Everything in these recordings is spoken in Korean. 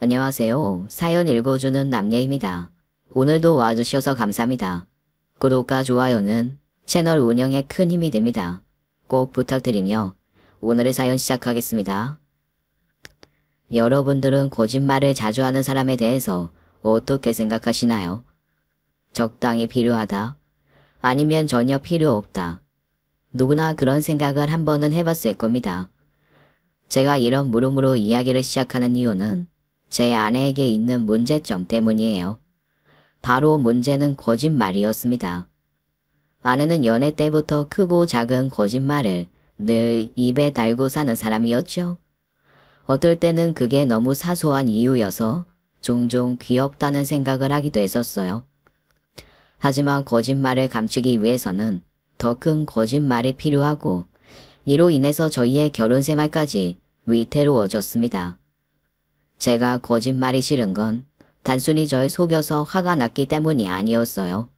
안녕하세요. 사연 읽어주는 남예입니다. 오늘도 와주셔서 감사합니다. 구독과 좋아요는 채널 운영에 큰 힘이 됩니다. 꼭 부탁드리며 오늘의 사연 시작하겠습니다. 여러분들은 거짓말을 자주 하는 사람에 대해서 어떻게 생각하시나요? 적당히 필요하다? 아니면 전혀 필요 없다? 누구나 그런 생각을 한 번은 해봤을 겁니다. 제가 이런 물음으로 이야기를 시작하는 이유는 제 아내에게 있는 문제점 때문이에요. 바로 문제는 거짓말이었습니다. 아내는 연애 때부터 크고 작은 거짓말을 늘 입에 달고 사는 사람이었죠. 어떨 때는 그게 너무 사소한 이유여서 종종 귀엽다는 생각을 하기도 했었어요. 하지만 거짓말을 감추기 위해서는 더 큰 거짓말이 필요하고 이로 인해서 저희의 결혼 생활까지 위태로워졌습니다. 제가 거짓말이 싫은 건 단순히 절 속여서 화가 났기 때문이 아니었어요.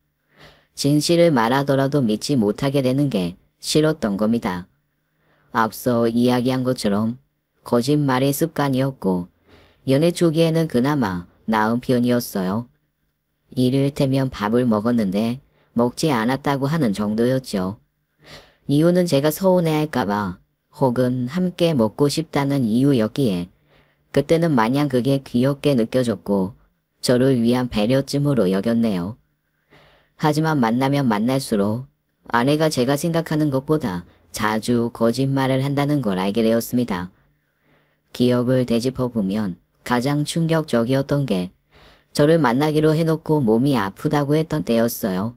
진실을 말하더라도 믿지 못하게 되는 게 싫었던 겁니다. 앞서 이야기한 것처럼 거짓말이 습관이었고 연애 초기에는 그나마 나은 편이었어요. 이를테면 밥을 먹었는데 먹지 않았다고 하는 정도였죠. 이유는 제가 서운해할까봐 혹은 함께 먹고 싶다는 이유였기에 그때는 마냥 그게 귀엽게 느껴졌고 저를 위한 배려쯤으로 여겼네요. 하지만 만나면 만날수록 아내가 제가 생각하는 것보다 자주 거짓말을 한다는 걸 알게 되었습니다. 기억을 되짚어보면 가장 충격적이었던 게 저를 만나기로 해놓고 몸이 아프다고 했던 때였어요.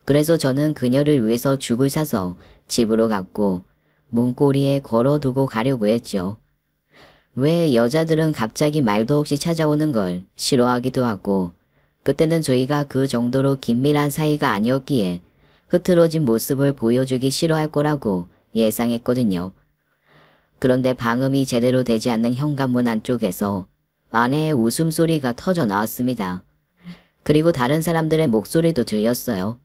그래서 저는 그녀를 위해서 죽을 사서 집으로 갔고 문고리에 걸어두고 가려고 했죠. 왜 여자들은 갑자기 말도 없이 찾아오는 걸 싫어하기도 하고 그때는 저희가 그 정도로 긴밀한 사이가 아니었기에 흐트러진 모습을 보여주기 싫어할 거라고 예상했거든요. 그런데 방음이 제대로 되지 않는 현관문 안쪽에서 아내의 웃음소리가 터져 나왔습니다. 그리고 다른 사람들의 목소리도 들렸어요.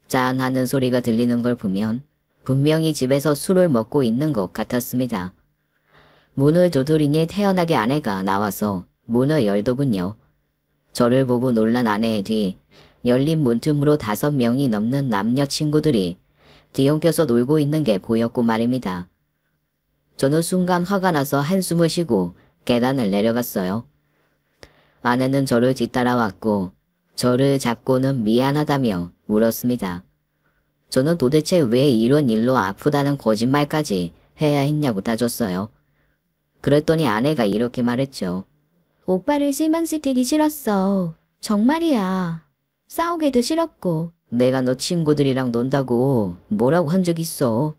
짠 하는 소리가 들리는 걸 보면 분명히 집에서 술을 먹고 있는 것 같았습니다. 문을 두드리니 태연하게 아내가 나와서 문을 열더군요. 저를 보고 놀란 아내의 뒤 열린 문틈으로 5명이 넘는 남녀 친구들이 뒤엉켜서 놀고 있는 게 보였고 말입니다. 저는 순간 화가 나서 한숨을 쉬고 계단을 내려갔어요. 아내는 저를 뒤따라왔고 저를 잡고는 미안하다며 울었습니다. 저는 도대체 왜 이런 일로 아프다는 거짓말까지 해야 했냐고 따졌어요. 그랬더니 아내가 이렇게 말했죠. 오빠를 실망시키기 싫었어. 정말이야. 싸우기도 싫었고. 내가 너 친구들이랑 논다고 뭐라고 한 적 있어?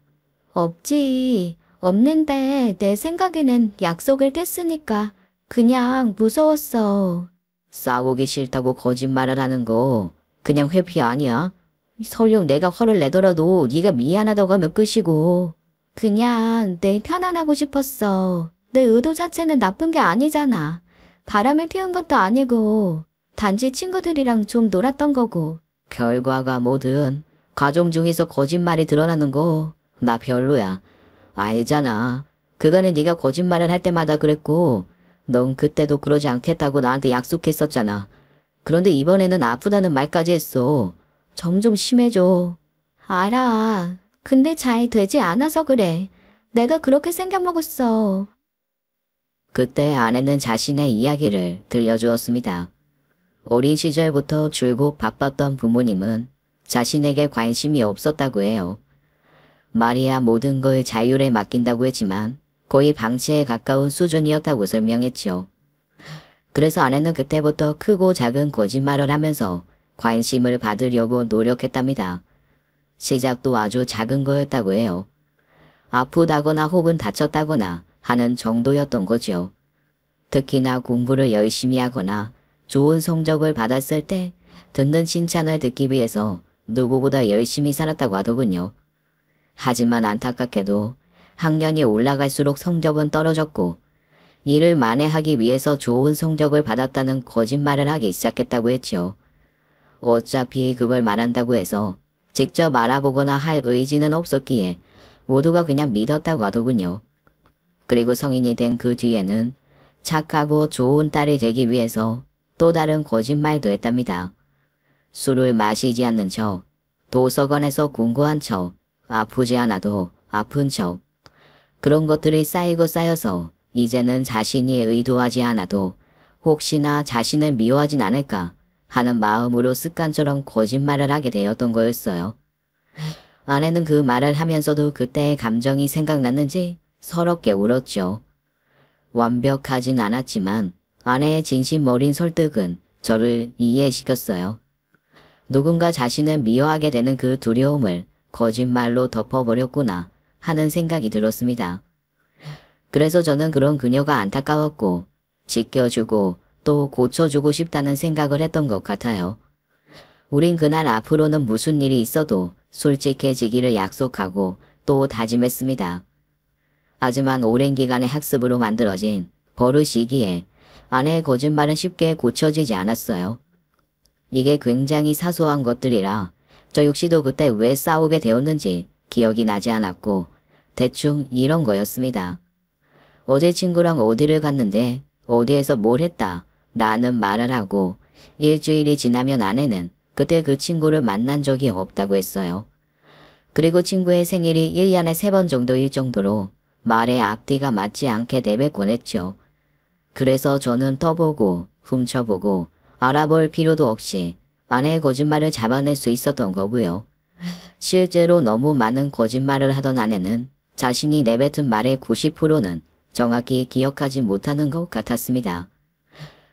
없지. 없는데 내 생각에는 약속을 깼으니까 그냥 무서웠어. 싸우기 싫다고 거짓말을 하는 거 그냥 회피 아니야? 설령 내가 화를 내더라도 네가 미안하다고 하면 끝이고. 그냥 내 편안하고 싶었어. 내 의도 자체는 나쁜 게 아니잖아. 바람을 피운 것도 아니고 단지 친구들이랑 좀 놀았던 거고. 결과가 뭐든 가정 중에서 거짓말이 드러나는 거 나 별로야. 알잖아. 그간에 네가 거짓말을 할 때마다 그랬고 넌 그때도 그러지 않겠다고 나한테 약속했었잖아. 그런데 이번에는 아프다는 말까지 했어. 점점 심해져. 알아. 근데 잘 되지 않아서 그래. 내가 그렇게 생각먹었어. 그때 아내는 자신의 이야기를 들려주었습니다. 어린 시절부터 줄곧 바빴던 부모님은 자신에게 관심이 없었다고 해요. 말이야 모든 걸 자율에 맡긴다고 했지만 거의 방치에 가까운 수준이었다고 설명했죠. 그래서 아내는 그때부터 크고 작은 거짓말을 하면서 관심을 받으려고 노력했답니다. 시작도 아주 작은 거였다고 해요. 아프다거나 혹은 다쳤다거나 하는 정도였던 거죠. 특히나 공부를 열심히 하거나 좋은 성적을 받았을 때 듣는 칭찬을 듣기 위해서 누구보다 열심히 살았다고 하더군요. 하지만 안타깝게도 학년이 올라갈수록 성적은 떨어졌고 이를 만회하기 위해서 좋은 성적을 받았다는 거짓말을 하기 시작했다고 했죠. 어차피 그걸 말한다고 해서 직접 알아보거나 할 의지는 없었기에 모두가 그냥 믿었다고 하더군요. 그리고 성인이 된 그 뒤에는 착하고 좋은 딸이 되기 위해서 또 다른 거짓말도 했답니다. 술을 마시지 않는 척, 도서관에서 공부한 척, 아프지 않아도 아픈 척. 그런 것들이 쌓이고 쌓여서 이제는 자신이 의도하지 않아도 혹시나 자신을 미워하진 않을까 하는 마음으로 습관처럼 거짓말을 하게 되었던 거였어요. 아내는 그 말을 하면서도 그때의 감정이 생각났는지 서럽게 울었죠. 완벽하진 않았지만 아내의 진심 어린 설득은 저를 이해시켰어요. 누군가 자신을 미워하게 되는 그 두려움을 거짓말로 덮어버렸구나 하는 생각이 들었습니다. 그래서 저는 그런 그녀가 안타까웠고 지켜주고 또 고쳐주고 싶다는 생각을 했던 것 같아요. 우린 그날 앞으로는 무슨 일이 있어도 솔직해지기를 약속하고 또 다짐했습니다. 하지만 오랜 기간의 학습으로 만들어진 버릇이기에 아내의 거짓말은 쉽게 고쳐지지 않았어요. 이게 굉장히 사소한 것들이라 저 역시도 그때 왜 싸우게 되었는지 기억이 나지 않았고 대충 이런 거였습니다. 어제 친구랑 어디를 갔는데 어디에서 뭘 했다 라는 말을 하고 일주일이 지나면 아내는 그때 그 친구를 만난 적이 없다고 했어요. 그리고 친구의 생일이 1년에 3번 정도일 정도로 말의 앞뒤가 맞지 않게 내뱉곤 했죠. 그래서 저는 떠보고 훔쳐보고 알아볼 필요도 없이 아내의 거짓말을 잡아낼 수 있었던 거고요. 실제로 너무 많은 거짓말을 하던 아내는 자신이 내뱉은 말의 90%는 정확히 기억하지 못하는 것 같았습니다.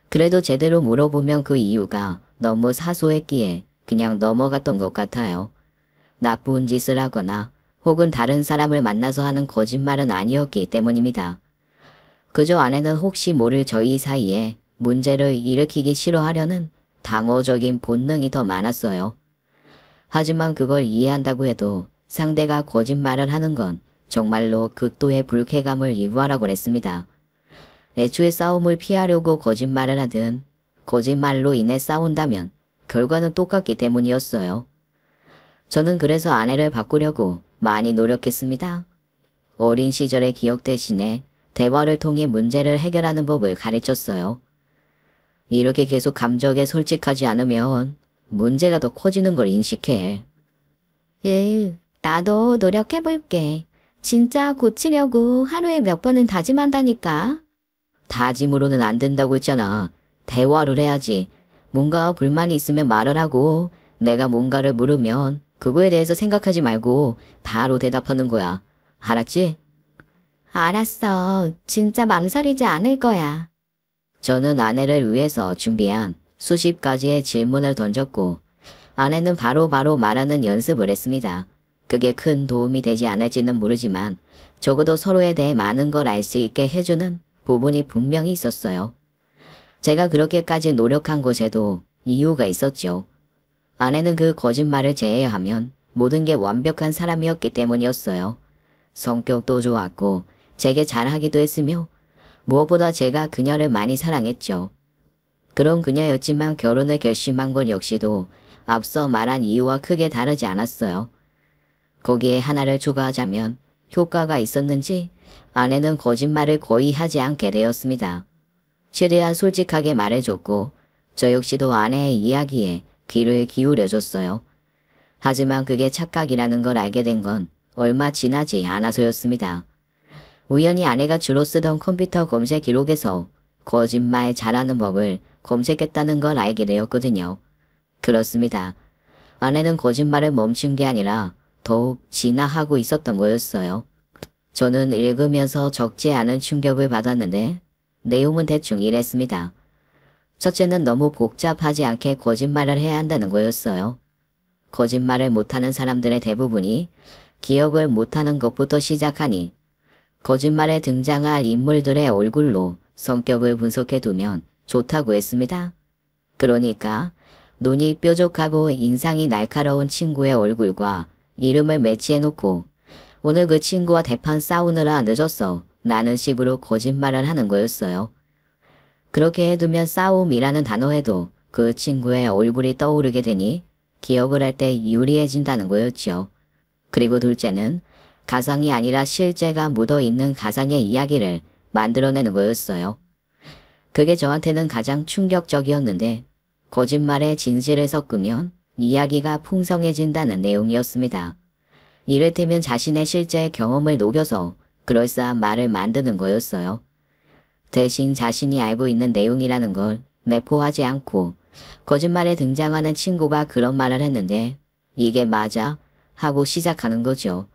그래도 제대로 물어보면 그 이유가 너무 사소했기에 그냥 넘어갔던 것 같아요. 나쁜 짓을 하거나 혹은 다른 사람을 만나서 하는 거짓말은 아니었기 때문입니다. 그저 아내는 혹시 모를 저희 사이에 문제를 일으키기 싫어하려는 방어적인 본능이 더 많았어요. 하지만 그걸 이해한다고 해도 상대가 거짓말을 하는 건 정말로 극도의 불쾌감을 유발하곤 했습니다. 애초에 싸움을 피하려고 거짓말을 하든 거짓말로 인해 싸운다면 결과는 똑같기 때문이었어요. 저는 그래서 아내를 바꾸려고 많이 노력했습니다. 어린 시절의 기억 대신에 대화를 통해 문제를 해결하는 법을 가르쳤어요. 이렇게 계속 감정에 솔직하지 않으면 문제가 더 커지는 걸 인식해. 나도 노력해볼게. 진짜 고치려고 하루에 몇 번은 다짐한다니까. 다짐으로는 안 된다고 했잖아. 대화를 해야지. 뭔가 불만이 있으면 말을 하고 내가 뭔가를 물으면 그거에 대해서 생각하지 말고 바로 대답하는 거야. 알았지? 알았어. 진짜 망설이지 않을 거야. 저는 아내를 위해서 준비한 수십 가지의 질문을 던졌고 아내는 바로바로 말하는 연습을 했습니다. 그게 큰 도움이 되지 않을지는 모르지만 적어도 서로에 대해 많은 걸 알 수 있게 해주는 부분이 분명히 있었어요. 제가 그렇게까지 노력한 곳에도 이유가 있었죠. 아내는 그 거짓말을 제외하면 모든 게 완벽한 사람이었기 때문이었어요. 성격도 좋았고 제게 잘하기도 했으며 무엇보다 제가 그녀를 많이 사랑했죠. 그런 그녀였지만 결혼을 결심한 것 역시도 앞서 말한 이유와 크게 다르지 않았어요. 거기에 하나를 추가하자면 효과가 있었는지 아내는 거짓말을 거의 하지 않게 되었습니다. 최대한 솔직하게 말해줬고 저 역시도 아내의 이야기에 귀를 기울여줬어요. 하지만 그게 착각이라는 걸 알게 된 건 얼마 지나지 않아서였습니다. 우연히 아내가 주로 쓰던 컴퓨터 검색 기록에서 거짓말 잘하는 법을 검색했다는 걸 알게 되었거든요. 그렇습니다. 아내는 거짓말을 멈춘 게 아니라 더욱 진화하고 있었던 거였어요. 저는 읽으면서 적지 않은 충격을 받았는데 내용은 대충 이랬습니다. 첫째는 너무 복잡하지 않게 거짓말을 해야 한다는 거였어요. 거짓말을 못하는 사람들의 대부분이 기억을 못하는 것부터 시작하니 거짓말에 등장할 인물들의 얼굴로 성격을 분석해두면 좋다고 했습니다. 그러니까 눈이 뾰족하고 인상이 날카로운 친구의 얼굴과 이름을 매치해놓고 오늘 그 친구와 대판 싸우느라 늦었어 라는 식으로 거짓말을 하는 거였어요. 그렇게 해두면 싸움이라는 단어에도 그 친구의 얼굴이 떠오르게 되니 기억을 할 때 유리해진다는 거였죠. 그리고 둘째는 가상이 아니라 실제가 묻어있는 가상의 이야기를 만들어내는 거였어요. 그게 저한테는 가장 충격적이었는데 거짓말에 진실을 섞으면 이야기가 풍성해진다는 내용이었습니다. 이를테면 자신의 실제 경험을 녹여서 그럴싸한 말을 만드는 거였어요. 대신 자신이 알고 있는 내용이라는 걸 내포하지 않고 거짓말에 등장하는 친구가 그런 말을 했는데 이게 맞아? 하고 시작하는 거죠.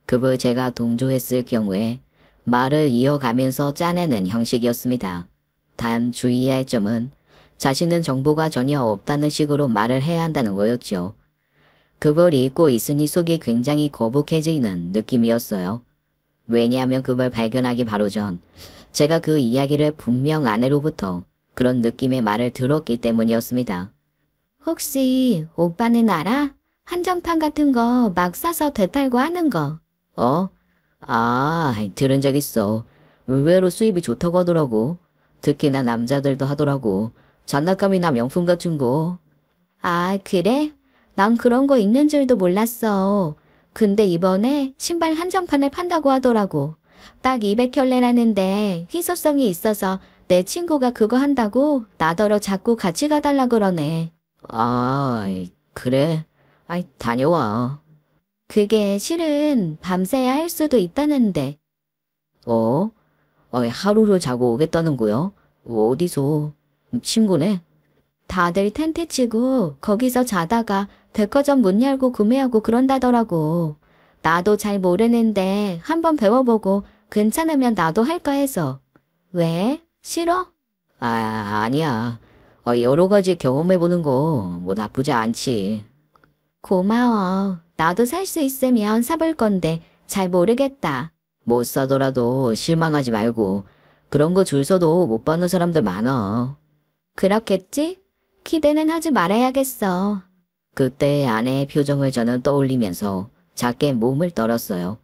그걸 제가 동조했을 경우에 말을 이어가면서 짜내는 형식이었습니다. 단 주의해야 할 점은 자신은 정보가 전혀 없다는 식으로 말을 해야 한다는 거였죠. 그걸 읽고 있으니 속이 굉장히 거북해지는 느낌이었어요. 왜냐하면 그걸 발견하기 바로 전 제가 그 이야기를 분명 아내로부터 그런 느낌의 말을 들었기 때문이었습니다. 혹시 오빠는 알아? 한정판 같은 거 막 싸서 되팔고 하는 거. 들은 적 있어. 의외로 수입이 좋다고 하더라고. 특히나 남자들도 하더라고. 장난감이나 명품 같은 거. 아, 그래? 난 그런 거 있는 줄도 몰랐어. 근데 이번에 신발 한정판을 판다고 하더라고. 딱 200켤레라는데 희소성이 있어서 내 친구가 그거 한다고 나더러 자꾸 같이 가달라 그러네. 아, 그래? 다녀와. 그게 실은 밤새야 할 수도 있다는데. 하루를 자고 오겠다는 거야? 어디서? 친구네? 다들 텐트 치고 거기서 자다가 백화점 문 열고 구매하고 그런다더라고. 나도 잘 모르는데 한번 배워보고 괜찮으면 나도 할까 해서. 왜? 싫어? 아니야. 여러 가지 경험해보는 거 뭐 나쁘지 않지. 고마워. 나도 살 수 있으면 사볼 건데 잘 모르겠다. 못 사더라도 실망하지 말고 그런 거 줄 서도 못 받는 사람들 많아. 그렇겠지? 기대는 하지 말아야겠어. 그때 아내의 표정을 저는 떠올리면서 작게 몸을 떨었어요.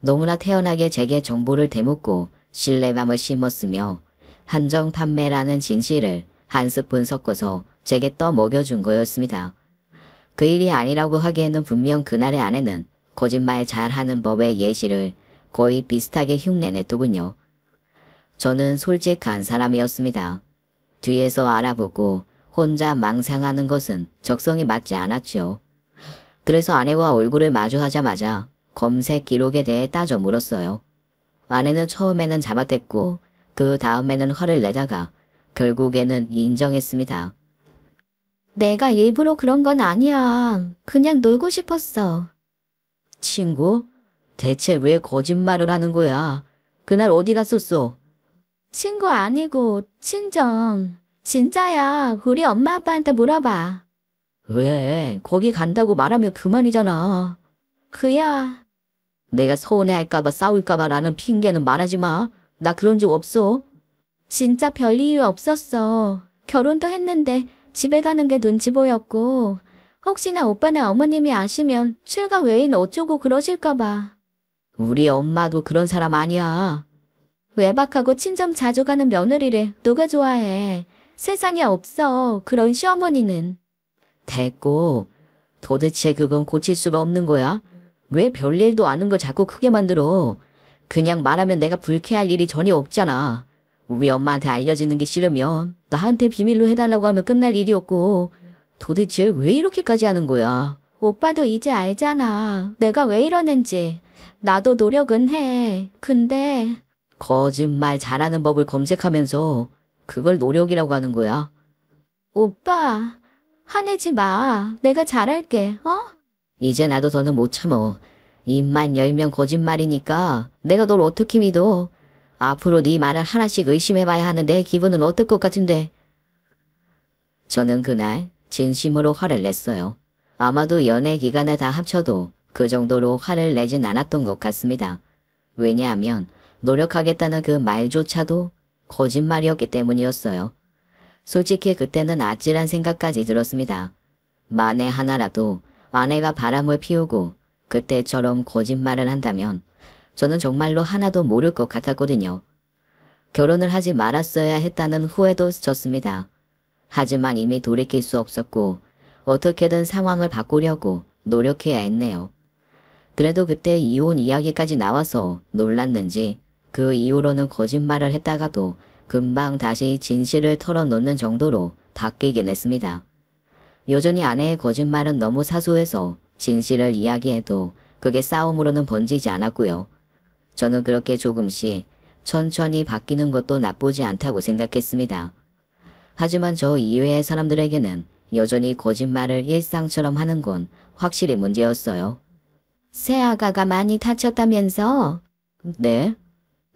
너무나 태연하게 제게 정보를 대묻고 신뢰감을 심었으며 한정 판매라는 진실을 한 스푼 섞어서 제게 떠먹여준 거였습니다. 그 일이 아니라고 하기에는 분명 그날의 아내는 거짓말 잘하는 법의 예시를 거의 비슷하게 흉내냈더군요. 저는 솔직한 사람이었습니다. 뒤에서 알아보고 혼자 망상하는 것은 적성이 맞지 않았죠. 그래서 아내와 얼굴을 마주하자마자 검색 기록에 대해 따져 물었어요. 아내는 처음에는 잡아댔고 그 다음에는 화를 내다가 결국에는 인정했습니다. 내가 일부러 그런 건 아니야. 그냥 놀고 싶었어. 친구? 대체 왜 거짓말을 하는 거야? 그날 어디 갔었어? 친구 아니고 친정. 진짜야. 우리 엄마 아빠한테 물어봐. 왜? 거기 간다고 말하면 그만이잖아. 그야. 내가 서운해할까봐 싸울까봐 라는 핑계는 말하지 마. 나 그런 적 없어. 진짜 별 이유 없었어. 결혼도 했는데 집에 가는 게 눈치 보였고 혹시나 오빠나 어머님이 아시면 출가 외인 어쩌고 그러실까봐. 우리 엄마도 그런 사람 아니야. 외박하고 친정 자주 가는 며느리를 누가 좋아해. 세상에 없어. 그런 시어머니는. 됐고 도대체 그건 고칠 수가 없는 거야? 왜 별일도 아는 걸 자꾸 크게 만들어? 그냥 말하면 내가 불쾌할 일이 전혀 없잖아. 우리 엄마한테 알려지는 게 싫으면 나한테 비밀로 해달라고 하면 끝날 일이었고 도대체 왜 이렇게까지 하는 거야? 오빠도 이제 알잖아. 내가 왜 이러는지. 나도 노력은 해. 근데 거짓말 잘하는 법을 검색하면서 그걸 노력이라고 하는 거야. 오빠, 화내지 마. 내가 잘할게. 이제 나도 더는 못 참어. 입만 열면 거짓말이니까 내가 널 어떻게 믿어? 앞으로 네 말을 하나씩 의심해봐야 하는 내 기분은 어떨 것 같은데. 저는 그날 진심으로 화를 냈어요. 아마도 연애 기간에 다 합쳐도 그 정도로 화를 내진 않았던 것 같습니다. 왜냐하면 노력하겠다는 그 말조차도 거짓말이었기 때문이었어요. 솔직히 그때는 아찔한 생각까지 들었습니다. 만에 하나라도 아내가 바람을 피우고 그때처럼 거짓말을 한다면 저는 정말로 하나도 모를 것 같았거든요. 결혼을 하지 말았어야 했다는 후회도 스쳤습니다. 하지만 이미 돌이킬 수 없었고 어떻게든 상황을 바꾸려고 노력해야 했네요. 그래도 그때 이혼 이야기까지 나와서 놀랐는지 그 이후로는 거짓말을 했다가도 금방 다시 진실을 털어놓는 정도로 바뀌긴 했습니다. 여전히 아내의 거짓말은 너무 사소해서 진실을 이야기해도 그게 싸움으로는 번지지 않았고요. 저는 그렇게 조금씩 천천히 바뀌는 것도 나쁘지 않다고 생각했습니다. 하지만 저 이외의 사람들에게는 여전히 거짓말을 일상처럼 하는 건 확실히 문제였어요. 새아가가 많이 다쳤다면서? 네?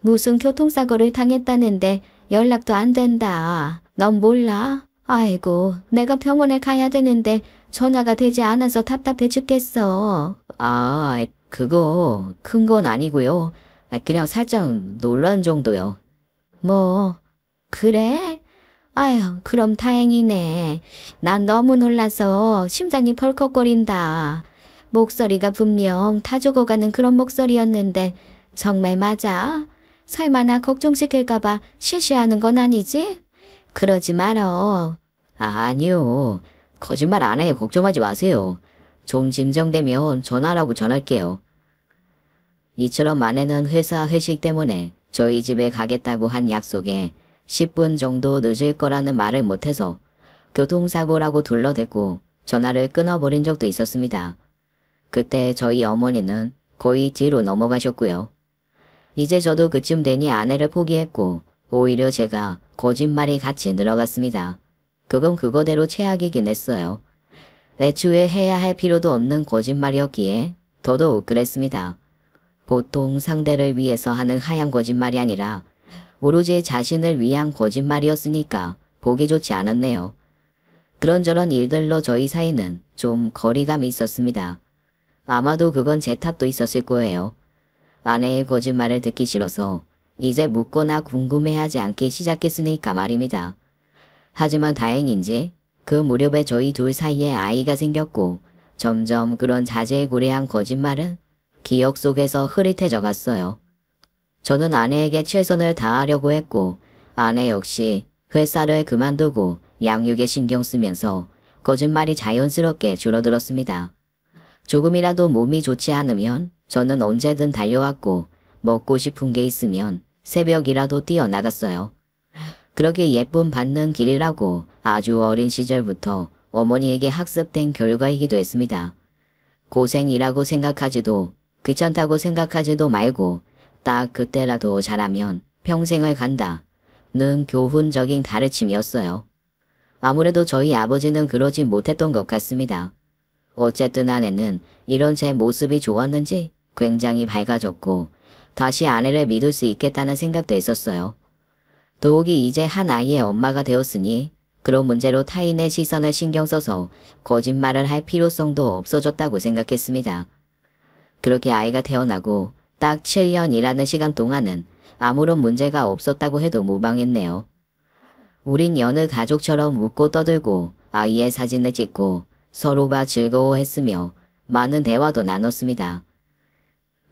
무슨 교통사고를 당했다는데 연락도 안 된다. 넌 몰라? 아이고, 내가 병원에 가야 되는데 전화가 되지 않아서 답답해 죽겠어. 그거 큰 건 아니고요. 그냥 살짝 놀란 정도요. 뭐, 그래? 아휴, 그럼 다행이네. 난 너무 놀라서 심장이 벌컥거린다. 목소리가 분명 다 죽어가는 그런 목소리였는데 정말 맞아? 설마 나 걱정시킬까봐 시시하는 건 아니지? 그러지 말어. 아니요. 거짓말 안 해. 걱정하지 마세요. 좀 진정되면 전화라고 전할게요. 이처럼 아내는 회사 회식 때문에 저희 집에 가겠다고 한 약속에 10분 정도 늦을 거라는 말을 못해서 교통사고라고 둘러대고 전화를 끊어버린 적도 있었습니다. 그때 저희 어머니는 거의 뒤로 넘어가셨고요. 이제 저도 그쯤 되니 아내를 포기했고 오히려 제가 거짓말이 같이 늘어갔습니다. 그건 그거대로 최악이긴 했어요. 애초에 해야 할 필요도 없는 거짓말이었기에 더더욱 그랬습니다. 보통 상대를 위해서 하는 하얀 거짓말이 아니라 오로지 자신을 위한 거짓말이었으니까 보기 좋지 않았네요. 그런저런 일들로 저희 사이는 좀 거리감이 있었습니다. 아마도 그건 제 탓도 있었을 거예요. 아내의 거짓말을 듣기 싫어서 이제 묻거나 궁금해하지 않기 시작했으니까 말입니다. 하지만 다행인지 그 무렵에 저희 둘 사이에 아이가 생겼고 점점 그런 자제구레한 거짓말은 기억 속에서 흐릿해져 갔어요. 저는 아내에게 최선을 다하려고 했고 아내 역시 회사를 그만두고 양육에 신경 쓰면서 거짓말이 자연스럽게 줄어들었습니다. 조금이라도 몸이 좋지 않으면 저는 언제든 달려왔고 먹고 싶은 게 있으면 새벽이라도 뛰어나갔어요. 그렇게 예쁨 받는 길이라고 아주 어린 시절부터 어머니에게 학습된 결과이기도 했습니다. 고생이라고 생각하지도 귀찮다고 생각하지도 말고 딱 그때라도 잘하면 평생을 간다는 교훈적인 가르침이었어요. 아무래도 저희 아버지는 그러지 못했던 것 같습니다. 어쨌든 아내는 이런 제 모습이 좋았는지 굉장히 밝아졌고 다시 아내를 믿을 수 있겠다는 생각도 했었어요. 더욱이 이제 한 아이의 엄마가 되었으니 그런 문제로 타인의 시선을 신경 써서 거짓말을 할 필요성도 없어졌다고 생각했습니다. 그렇게 아이가 태어나고 딱 7년이라는 시간 동안은 아무런 문제가 없었다고 해도 무방했네요. 우린 여느 가족처럼 웃고 떠들고 아이의 사진을 찍고 서로가 즐거워했으며 많은 대화도 나눴습니다.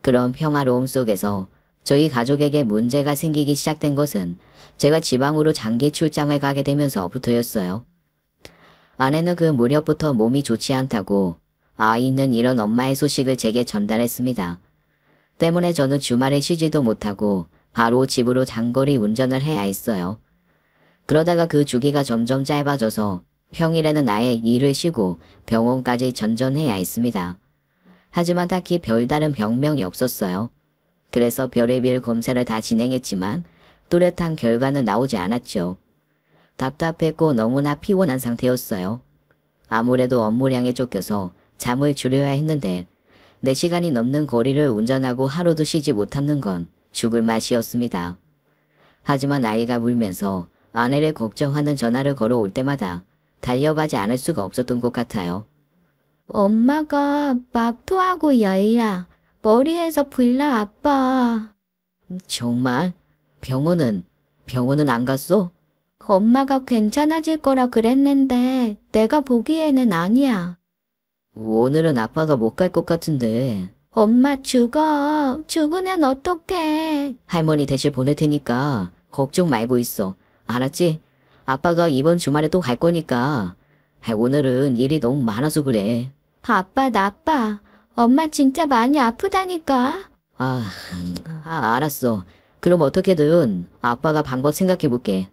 그런 평화로움 속에서 저희 가족에게 문제가 생기기 시작된 것은 제가 지방으로 장기 출장을 가게 되면서부터였어요. 아내는 그 무렵부터 몸이 좋지 않다고 아이는 이런 엄마의 소식을 제게 전달했습니다. 때문에 저는 주말에 쉬지도 못하고 바로 집으로 장거리 운전을 해야 했어요. 그러다가 그 주기가 점점 짧아져서 평일에는 아예 일을 쉬고 병원까지 전전해야 했습니다. 하지만 딱히 별다른 병명이 없었어요. 그래서 별의별 검사를 다 진행했지만 뚜렷한 결과는 나오지 않았죠. 답답했고 너무나 피곤한 상태였어요. 아무래도 업무량에 쫓겨서 잠을 줄여야 했는데 4시간이 넘는 거리를 운전하고 하루도 쉬지 못하는 건 죽을 맛이었습니다. 하지만 아이가 울면서 아내를 걱정하는 전화를 걸어올 때마다 달려가지 않을 수가 없었던 것 같아요. 엄마가 막 토하고 열나. 머리에서 불나 아빠. 정말? 병원은 안 갔어? 엄마가 괜찮아질 거라 그랬는데 내가 보기에는 아니야. 오늘은 아빠가 못 갈 것 같은데. 엄마 죽어. 죽으면 어떡해. 할머니 대신 보낼 테니까 걱정 말고 있어. 알았지? 아빠가 이번 주말에 또 갈 거니까. 오늘은 일이 너무 많아서 그래. 아빠 나빠. 엄마 진짜 많이 아프다니까. 알았어. 그럼 어떻게든 아빠가 방법 생각해볼게.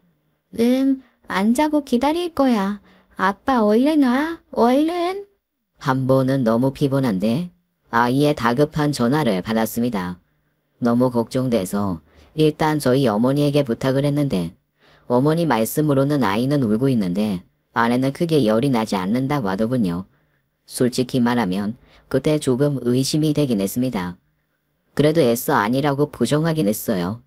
안 자고 기다릴 거야. 아빠 얼른 와, 얼른. 한 번은 너무 피곤한데 아이의 다급한 전화를 받았습니다. 너무 걱정돼서 일단 저희 어머니에게 부탁을 했는데 어머니 말씀으로는 아이는 울고 있는데 아내는 크게 열이 나지 않는다고 하더군요. 솔직히 말하면 그때 조금 의심이 되긴 했습니다. 그래도 애써 아니라고 부정하긴 했어요.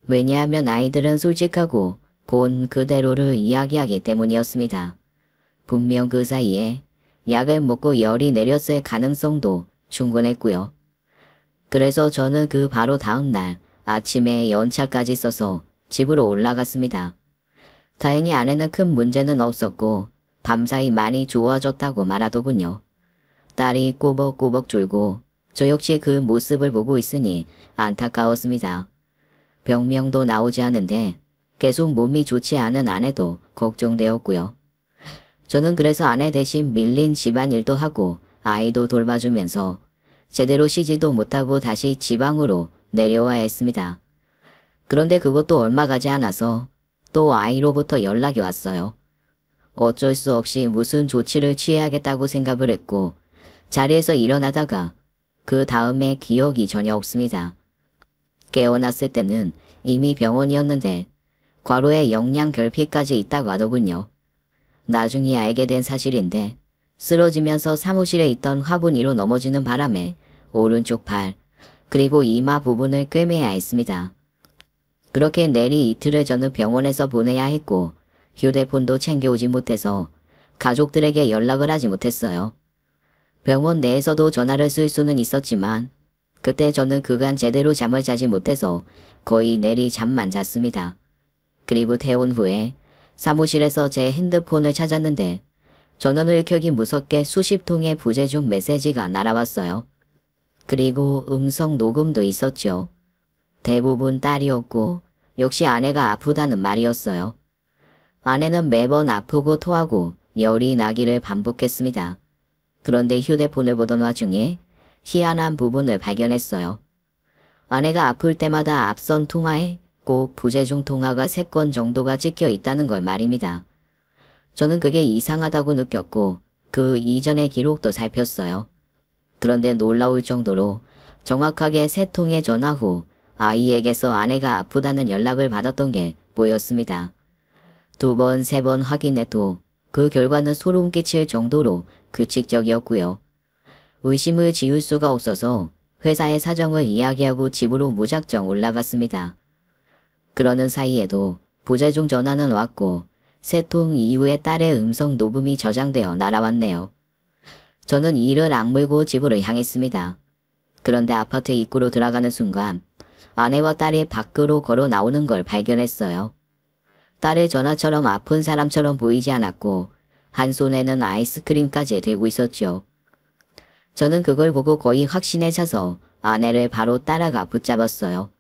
왜냐하면 아이들은 솔직하고 본 그대로를 이야기하기 때문이었습니다. 분명 그 사이에 약을 먹고 열이 내렸을 가능성도 충분했고요. 그래서 저는 그 바로 다음날 아침에 연차까지 써서 집으로 올라갔습니다. 다행히 아내는 큰 문제는 없었고 밤사이 많이 좋아졌다고 말하더군요. 딸이 꼬벅꼬벅 졸고 저 역시 그 모습을 보고 있으니 안타까웠습니다. 병명도 나오지 않은데 계속 몸이 좋지 않은 아내도 걱정되었고요. 저는 그래서 아내 대신 밀린 집안일도 하고 아이도 돌봐주면서 제대로 쉬지도 못하고 다시 지방으로 내려와야 했습니다. 그런데 그것도 얼마 가지 않아서 또 아이로부터 연락이 왔어요. 어쩔 수 없이 무슨 조치를 취해야겠다고 생각을 했고 자리에서 일어나다가 그 다음에 기억이 전혀 없습니다. 깨어났을 때는 이미 병원이었는데 과로에 영양결핍까지 있다고 하더군요. 나중에 알게 된 사실인데 쓰러지면서 사무실에 있던 화분 위로 넘어지는 바람에 오른쪽 팔 그리고 이마 부분을 꿰매야 했습니다. 그렇게 내리 이틀을 저는 병원에서 보내야 했고 휴대폰도 챙겨오지 못해서 가족들에게 연락을 하지 못했어요. 병원 내에서도 전화를 쓸 수는 있었지만 그때 저는 그간 제대로 잠을 자지 못해서 거의 내리 잠만 잤습니다. 그리고 퇴원 후에 사무실에서 제 핸드폰을 찾았는데 전원을 켜기 무섭게 수십 통의 부재중 메시지가 날아왔어요. 그리고 음성 녹음도 있었죠. 대부분 딸이었고 역시 아내가 아프다는 말이었어요. 아내는 매번 아프고 토하고 열이 나기를 반복했습니다. 그런데 휴대폰을 보던 와중에 희한한 부분을 발견했어요. 아내가 아플 때마다 앞선 통화에 꼭 부재중 통화가 3건 정도가 찍혀 있다는 걸 말입니다. 저는 그게 이상하다고 느꼈고 그 이전의 기록도 살폈어요. 그런데 놀라울 정도로 정확하게 3통의 전화 후 아이에게서 아내가 아프다는 연락을 받았던 게 보였습니다. 2번, 3번 확인해도 그 결과는 소름 끼칠 정도로 규칙적이었고요. 의심을 지울 수가 없어서 회사의 사정을 이야기하고 집으로 무작정 올라갔습니다. 그러는 사이에도 부재중 전화는 왔고 3통 이후에 딸의 음성 녹음이 저장되어 날아왔네요. 저는 이를 악물고 집으로 향했습니다. 그런데 아파트 입구로 들어가는 순간 아내와 딸이 밖으로 걸어 나오는 걸 발견했어요. 딸의 전화처럼 아픈 사람처럼 보이지 않았고 한 손에는 아이스크림까지 들고 있었죠. 저는 그걸 보고 거의 확신에 차서 아내를 바로 따라가 붙잡았어요.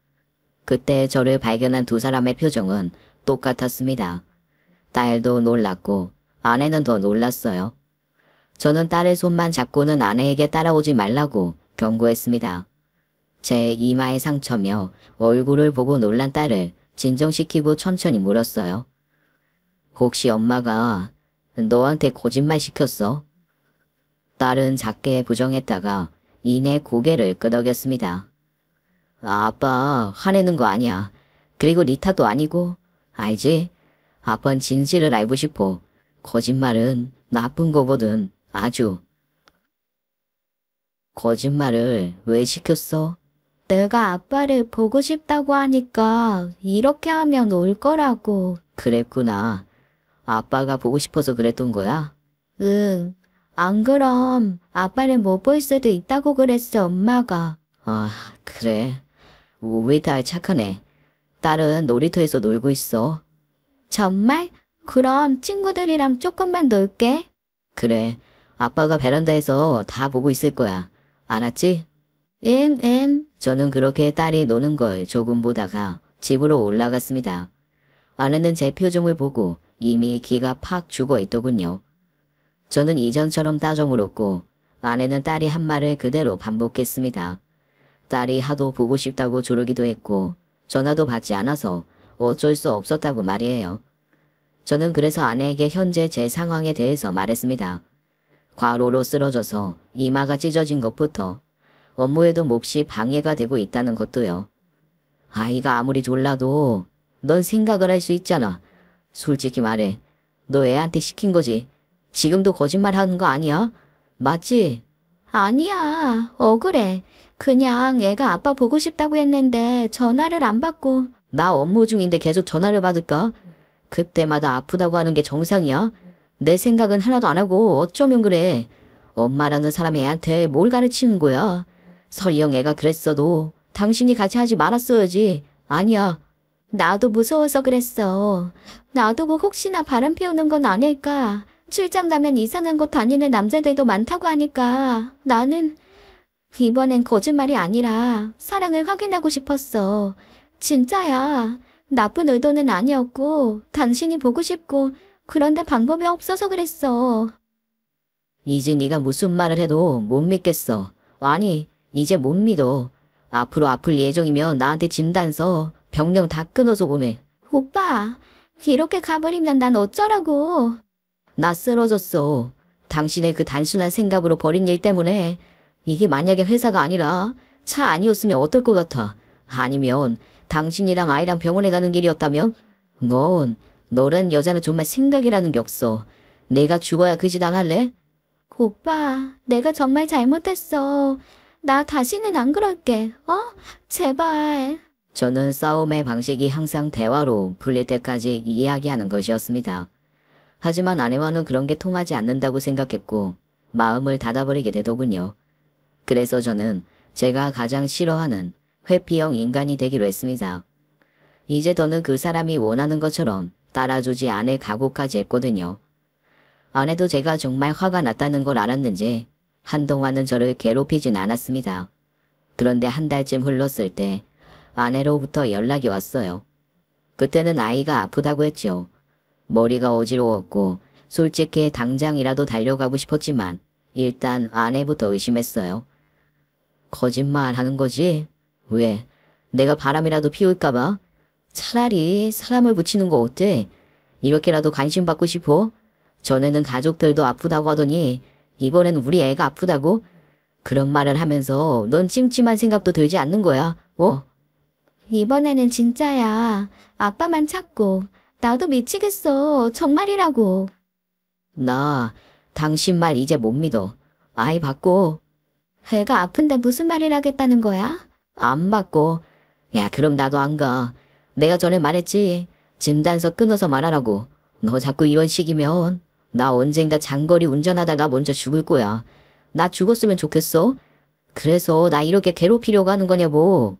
그때 저를 발견한 2 사람의 표정은 똑같았습니다. 딸도 놀랐고 아내는 더 놀랐어요. 저는 딸의 손만 잡고는 아내에게 따라오지 말라고 경고했습니다. 제 이마의 상처며 얼굴을 보고 놀란 딸을 진정시키고 천천히 물었어요. 혹시 엄마가 너한테 거짓말 시켰어? 딸은 작게 부정했다가 이내 고개를 끄덕였습니다. 아빠 화내는 거 아니야. 그리고 리타도 아니고 알지? 아빠는 진실을 알고 싶어. 거짓말은 나쁜 거거든. 아주. 거짓말을 왜 시켰어? 내가 아빠를 보고 싶다고 하니까 이렇게 하면 올 거라고. 그랬구나. 아빠가 보고 싶어서 그랬던 거야? 응. 안 그럼 아빠를 못 볼 수도 있다고 그랬어, 엄마가. 아, 그래. 우리 딸 착하네. 딸은 놀이터에서 놀고 있어. 정말? 그럼 친구들이랑 조금만 놀게. 그래. 아빠가 베란다에서 다 보고 있을 거야. 알았지? 저는 그렇게 딸이 노는 걸 조금 보다가 집으로 올라갔습니다. 아내는 제 표정을 보고 이미 기가 팍 죽어 있더군요. 저는 이전처럼 따져 물었고 아내는 딸이 한 말을 그대로 반복했습니다. 딸이 하도 보고 싶다고 조르기도 했고 전화도 받지 않아서 어쩔 수 없었다고 말이에요. 저는 그래서 아내에게 현재 제 상황에 대해서 말했습니다. 과로로 쓰러져서 이마가 찢어진 것부터 업무에도 몹시 방해가 되고 있다는 것도요. 아이가 아무리 졸라도 넌 생각을 할 수 있잖아. 솔직히 말해. 너 애한테 시킨 거지. 지금도 거짓말 하는 거 아니야? 맞지? 아니야. 억울해. 그냥 애가 아빠 보고 싶다고 했는데 전화를 안 받고. 나 업무 중인데 계속 전화를 받을까? 그때마다 아프다고 하는 게 정상이야? 내 생각은 하나도 안 하고 어쩌면 그래. 엄마라는 사람 애한테 뭘 가르치는 거야? 설령 애가 그랬어도 당신이 같이 하지 말았어야지. 아니야. 나도 무서워서 그랬어. 놔두고 혹시나 바람 피우는 건 아닐까. 출장 가면 이상한 곳 다니는 남자들도 많다고 하니까 나는 이번엔 거짓말이 아니라 사랑을 확인하고 싶었어. 진짜야. 나쁜 의도는 아니었고 당신이 보고 싶고 그런데 방법이 없어서 그랬어. 이제 네가 무슨 말을 해도 못 믿겠어. 아니, 이제 못 믿어. 앞으로 아플 예정이면 나한테 진단 서 병령 다 끊어서 오매. 오빠, 이렇게 가버리면 난 어쩌라고. 나 쓰러졌어. 당신의 그 단순한 생각으로 벌인 일 때문에. 이게 만약에 회사가 아니라 차 아니었으면 어떨 것 같아. 아니면 당신이랑 아이랑 병원에 가는 길이었다면? 너란 여자는 정말 생각이라는 게 없어. 내가 죽어야 그 짓 안 할래? 오빠, 내가 정말 잘못했어. 나 다시는 안 그럴게. 제발. 저는 싸움의 방식이 항상 대화로 풀릴 때까지 이야기하는 것이었습니다. 하지만 아내와는 그런 게 통하지 않는다고 생각했고 마음을 닫아버리게 되더군요. 그래서 저는 제가 가장 싫어하는 회피형 인간이 되기로 했습니다. 이제 더는 그 사람이 원하는 것처럼 따라주지 않을 각오까지 했거든요. 아내도 제가 정말 화가 났다는 걸 알았는지 한동안은 저를 괴롭히진 않았습니다. 그런데 한 달쯤 흘렀을 때 아내로부터 연락이 왔어요. 그때는 아이가 아프다고 했죠. 머리가 어지러웠고 솔직히 당장이라도 달려가고 싶었지만 일단 아내부터 의심했어요. 거짓말 하는 거지? 왜? 내가 바람이라도 피울까봐? 차라리 사람을 붙이는 거 어때? 이렇게라도 관심 받고 싶어? 전에는 가족들도 아프다고 하더니 이번엔 우리 애가 아프다고? 그런 말을 하면서 넌 찜찜한 생각도 들지 않는 거야. 이번에는 진짜야. 아빠만 찾고. 나도 미치겠어. 정말이라고. 나 당신 말 이제 못 믿어. 아이 받고. 애가 아픈데 무슨 말을 하겠다는 거야? 안 받고. 야 그럼 나도 안 가. 내가 전에 말했지. 진단서 끊어서 말하라고. 너 자꾸 이런 식이면 나 언젠가 장거리 운전하다가 먼저 죽을 거야. 나 죽었으면 좋겠어? 그래서 나 이렇게 괴롭히려고 하는 거냐고.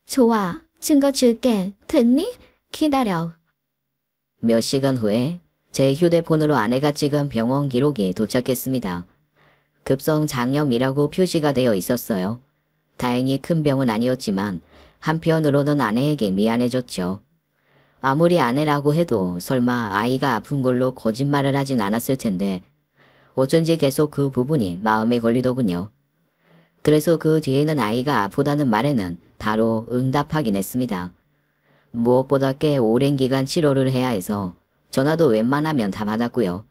좋아. 증거 줄게. 됐니? 기다려. 몇 시간 후에 제 휴대폰으로 아내가 찍은 병원 기록이 도착했습니다. 급성 장염이라고 표시가 되어 있었어요. 다행히 큰 병은 아니었지만 한편으로는 아내에게 미안해졌죠. 아무리 아내라고 해도 설마 아이가 아픈 걸로 거짓말을 하진 않았을 텐데 어쩐지 계속 그 부분이 마음에 걸리더군요. 그래서 그 뒤에는 아이가 아프다는 말에는 바로 응답하긴 했습니다. 무엇보다 꽤 오랜 기간 치료를 해야 해서 전화도 웬만하면 다 받았고요.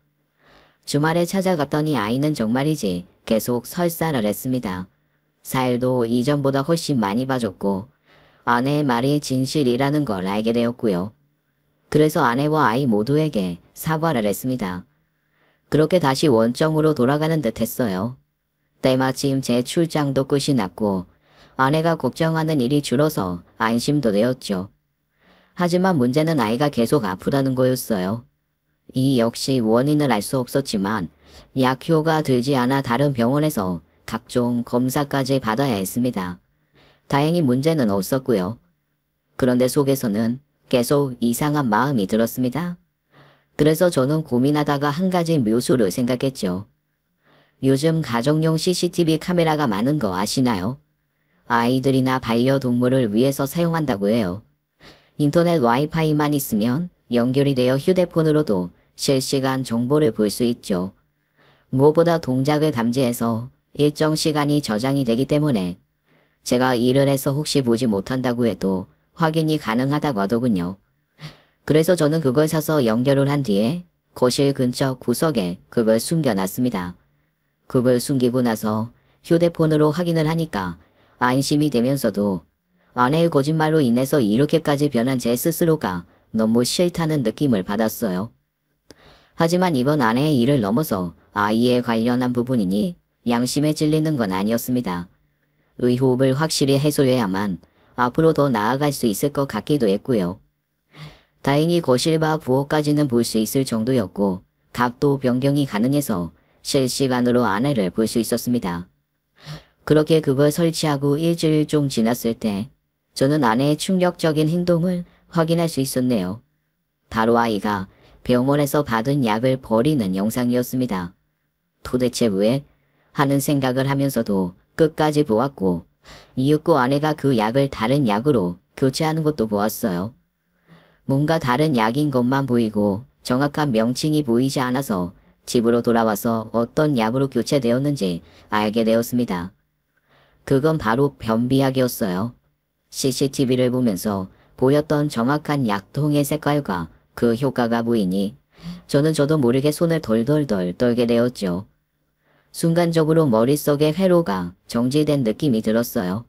주말에 찾아갔더니 아이는 정말이지 계속 설사를 했습니다. 살도 이전보다 훨씬 많이 빠졌고 아내의 말이 진실이라는 걸 알게 되었고요. 그래서 아내와 아이 모두에게 사과를 했습니다. 그렇게 다시 원점으로 돌아가는 듯 했어요. 때마침 제 출장도 끝이 났고 아내가 걱정하는 일이 줄어서 안심도 되었죠. 하지만 문제는 아이가 계속 아프다는 거였어요. 이 역시 원인을 알 수 없었지만 약효가 들지 않아 다른 병원에서 각종 검사까지 받아야 했습니다. 다행히 문제는 없었고요. 그런데 속에서는 계속 이상한 마음이 들었습니다. 그래서 저는 고민하다가 한 가지 묘수를 생각했죠. 요즘 가정용 CCTV 카메라가 많은 거 아시나요? 아이들이나 반려동물을 위해서 사용한다고 해요. 인터넷 와이파이만 있으면 연결이 되어 휴대폰으로도 실시간 정보를 볼 수 있죠. 무엇보다 동작을 감지해서 일정 시간이 저장이 되기 때문에 제가 일을 해서 혹시 보지 못한다고 해도 확인이 가능하다고 하더군요. 그래서 저는 그걸 사서 연결을 한 뒤에 거실 근처 구석에 그걸 숨겨놨습니다. 그걸 숨기고 나서 휴대폰으로 확인을 하니까 안심이 되면서도 아내의 거짓말로 인해서 이렇게까지 변한 제 스스로가 너무 싫다는 느낌을 받았어요. 하지만 이번 아내의 일을 넘어서 아이에 관련한 부분이니 양심에 찔리는 건 아니었습니다. 의호흡을 확실히 해소해야만 앞으로 더 나아갈 수 있을 것 같기도 했고요. 다행히 거실과 부엌까지는 볼 수 있을 정도였고 각도 변경이 가능해서 실시간으로 아내를 볼 수 있었습니다. 그렇게 그걸 설치하고 일주일 좀 지났을 때 저는 아내의 충격적인 행동을 확인할 수 있었네요. 바로 아이가 병원에서 받은 약을 버리는 영상이었습니다. 도대체 왜? 하는 생각을 하면서도 끝까지 보았고 이윽고 아내가 그 약을 다른 약으로 교체하는 것도 보았어요. 뭔가 다른 약인 것만 보이고 정확한 명칭이 보이지 않아서 집으로 돌아와서 어떤 약으로 교체되었는지 알게 되었습니다. 그건 바로 변비약이었어요. CCTV를 보면서 보였던 정확한 약통의 색깔과 그 효과가 보이니 저는 저도 모르게 손을 덜덜덜 떨게 되었죠. 순간적으로 머릿속에 회로가 정지된 느낌이 들었어요.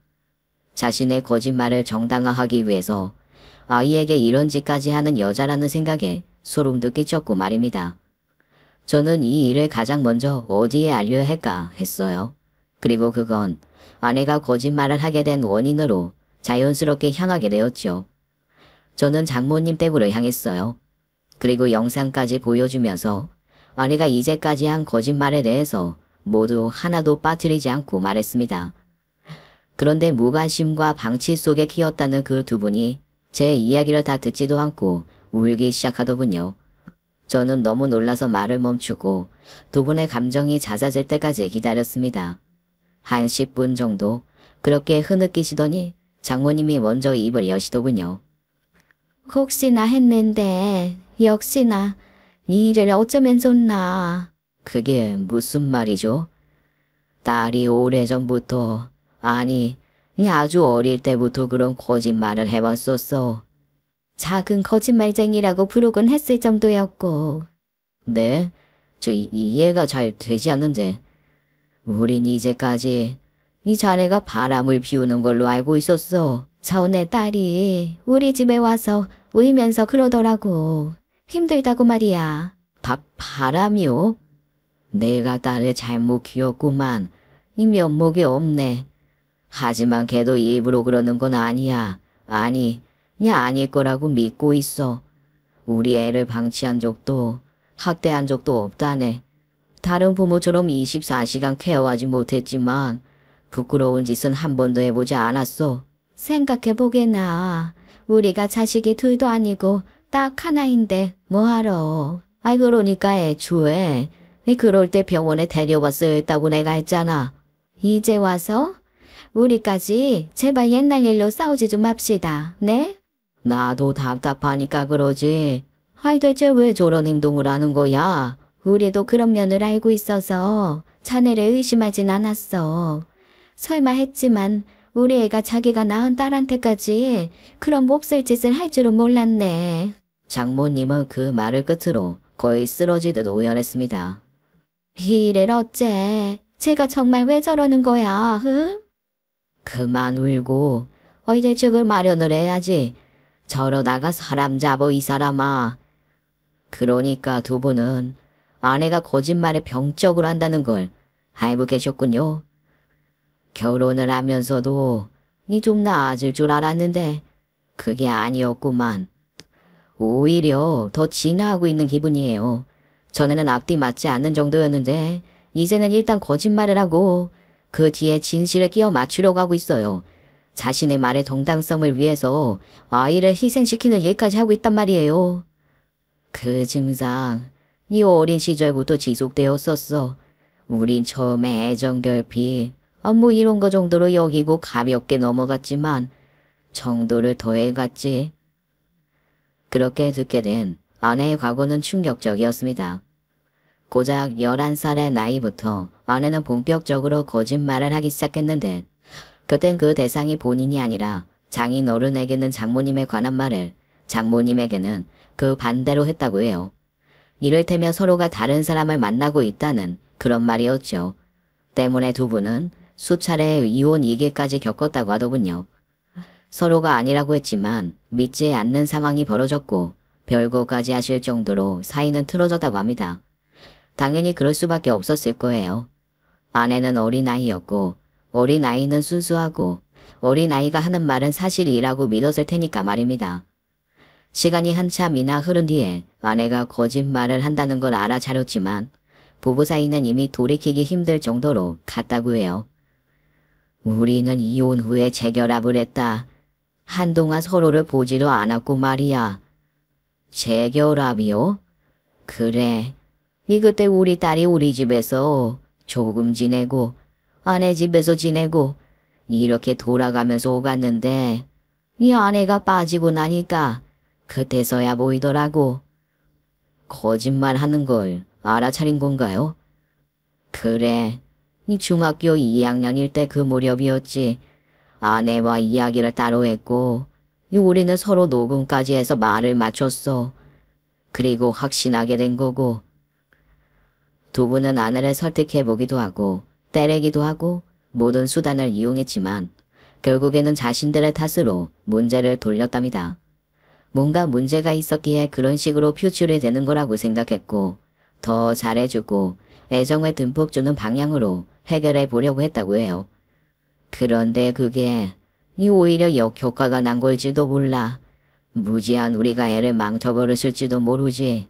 자신의 거짓말을 정당화하기 위해서 아이에게 이런 짓까지 하는 여자라는 생각에 소름도 끼쳤고 말입니다. 저는 이 일을 가장 먼저 어디에 알려야 할까 했어요. 그리고 그건 아내가 거짓말을 하게 된 원인으로 자연스럽게 향하게 되었죠. 저는 장모님 댁으로 향했어요. 그리고 영상까지 보여주면서 아내가 이제까지 한 거짓말에 대해서 모두 하나도 빠뜨리지 않고 말했습니다. 그런데 무관심과 방치 속에 키웠다는 그 두 분이 제 이야기를 다 듣지도 않고 울기 시작하더군요. 저는 너무 놀라서 말을 멈추고 두 분의 감정이 잦아질 때까지 기다렸습니다. 한 10분 정도 그렇게 흐느끼시더니 장모님이 먼저 입을 여시더군요. 혹시나 했는데 역시나 이 일을 어쩌면 좋나. 그게 무슨 말이죠? 딸이 오래전부터, 아니 아주 어릴 때부터 그런 거짓말을 해왔었어. 작은 거짓말쟁이라고 부르곤 했을 정도였고. 네? 저 이해가 잘 되지 않는데. 우린 이제까지 이 자네가 바람을 피우는 걸로 알고 있었어. 전에 딸이 우리 집에 와서 울면서 그러더라고. 힘들다고 말이야. 바람이요? 내가 딸을 잘못 키웠구만. 이 면목이 없네. 하지만 걔도 일부러 그러는 건 아니야. 아니, 아닐 거라고 믿고 있어. 우리 애를 방치한 적도 학대한 적도 없다네. 다른 부모처럼 24시간 케어하지 못했지만 부끄러운 짓은 한 번도 해보지 않았어. 생각해보게나. 우리가 자식이 둘도 아니고 딱 하나인데 뭐하러. 아이 그러니까 애초에 그럴 때 병원에 데려왔어야 했다고 내가 했잖아. 이제 와서? 우리까지 제발 옛날 일로 싸우지 좀 맙시다. 네? 나도 답답하니까 그러지. 아이 대체 왜 저런 행동을 하는 거야? 우리도 그런 면을 알고 있어서 자네를 의심하진 않았어. 설마 했지만 우리 애가 자기가 낳은 딸한테까지 그런 몹쓸 짓을 할 줄은 몰랐네. 장모님은 그 말을 끝으로 거의 쓰러지듯 오열했습니다. 이 일을 어째? 제가 정말 왜 저러는 거야? 응? 그만 울고 어이제 죽을 마련을 해야지. 저러다가 사람 잡어 이 사람아. 그러니까 두 분은 아내가 거짓말에 병적으로 한다는 걸 알고 계셨군요. 결혼을 하면서도 니 좀 나아질 줄 알았는데 그게 아니었구만. 오히려 더 진화하고 있는 기분이에요. 전에는 앞뒤 맞지 않는 정도였는데 이제는 일단 거짓말을 하고 그 뒤에 진실을 끼워 맞추려고 하고 있어요. 자신의 말의 정당성을 위해서 아이를 희생시키는 일까지 하고 있단 말이에요. 그 증상 이 어린 시절부터 지속되었었어. 우린 처음에 애정결핍 뭐 이런 거 정도로 여기고 가볍게 넘어갔지만 정도를 더해갔지. 그렇게 듣게 된 아내의 과거는 충격적이었습니다. 고작 11살의 나이부터 아내는 본격적으로 거짓말을 하기 시작했는데 그땐 그 대상이 본인이 아니라 장인 어른에게는 장모님에 관한 말을, 장모님에게는 그 반대로 했다고 해요. 이를테면 서로가 다른 사람을 만나고 있다는 그런 말이었죠. 때문에 두 분은 수차례 이혼 위기까지 겪었다고 하더군요. 서로가 아니라고 했지만 믿지 않는 상황이 벌어졌고 별거까지 하실 정도로 사이는 틀어졌다고 합니다. 당연히 그럴 수밖에 없었을 거예요. 아내는 어린아이였고 어린아이는 순수하고 어린아이가 하는 말은 사실이라고 믿었을 테니까 말입니다. 시간이 한참이나 흐른 뒤에 아내가 거짓말을 한다는 걸 알아차렸지만 부부 사이는 이미 돌이키기 힘들 정도로 갔다고 해요. 우리는 이혼 후에 재결합을 했다. 한동안 서로를 보지도 않았고 말이야. 재결합이요? 그래. 이 그때 우리 딸이 우리 집에서 조금 지내고 아내 집에서 지내고 이렇게 돌아가면서 오갔는데 이 아내가 빠지고 나니까 그때서야 보이더라고. 거짓말하는 걸 알아차린 건가요? 그래. 이 중학교 2학년일 때 그 무렵이었지. 아내와 이야기를 따로 했고 우리는 서로 녹음까지 해서 말을 맞췄어. 그리고 확신하게 된 거고. 두 분은 아내를 설득해보기도 하고 때리기도 하고 모든 수단을 이용했지만 결국에는 자신들의 탓으로 문제를 돌렸답니다. 뭔가 문제가 있었기에 그런 식으로 표출이 되는 거라고 생각했고 더 잘해주고 애정을 듬뿍 주는 방향으로 해결해 보려고 했다고 해요. 그런데 그게 오히려 역효과가 난 걸지도 몰라. 무지한 우리가 애를 망쳐버렸을지도 모르지.